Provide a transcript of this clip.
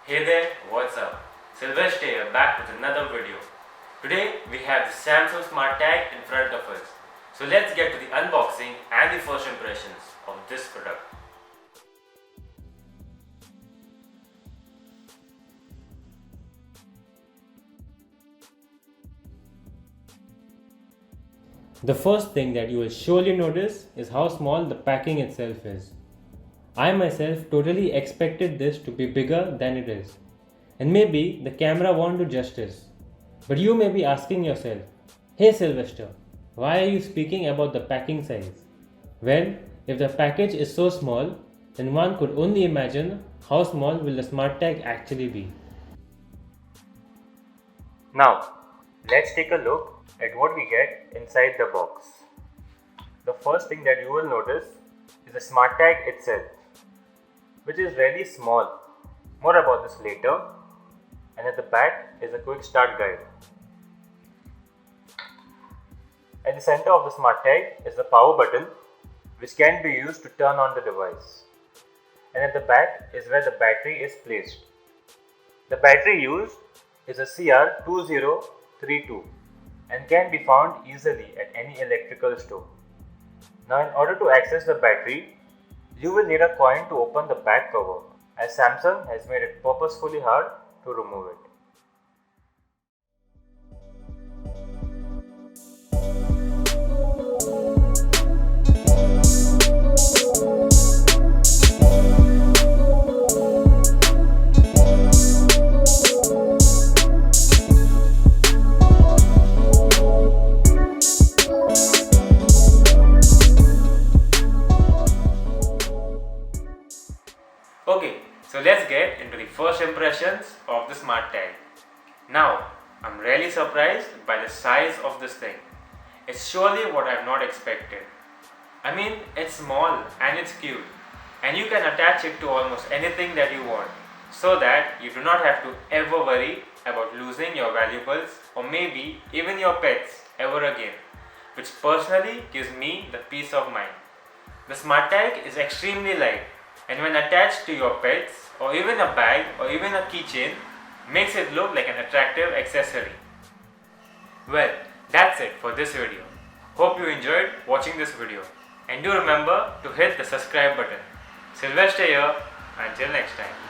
Hey there, what's up? Silvester here, back with another video. Today we have the Samsung Smart Tag in front of us. So let's get to the unboxing and the first impressions of this product. The first thing that you will surely notice is how small the packing itself is. I myself totally expected this to be bigger than it is. And maybe the camera won't do justice. But you may be asking yourself, hey Silvester, why are you speaking about the packing size? Well, if the package is so small, then one could only imagine how small will the smart tag actually be. Now, let's take a look at what we get inside the box. The first thing that you will notice is the smart tag itself, which is really small. More about this later. And at the back is a quick start guide. At the center of the smart tag is the power button, which can be used to turn on the device. And at the back is where the battery is placed. The battery used is a CR2032 and can be found easily at any electrical store. Now, in order to access the battery, you will need a coin to open the back cover, as Samsung has made it purposefully hard to remove it. Okay, so let's get into the first impressions of the smart tag. Now, I'm really surprised by the size of this thing. It's surely what I've not expected. I mean, it's small and it's cute, and you can attach it to almost anything that you want, so that you do not have to ever worry about losing your valuables or maybe even your pets ever again, which personally gives me the peace of mind. The smart tag is extremely light, and when attached to your pets or even a bag or even a keychain, makes it look like an attractive accessory. Well, that's it for this video. Hope you enjoyed watching this video, and do remember to hit the subscribe button. Silvester here, until next time.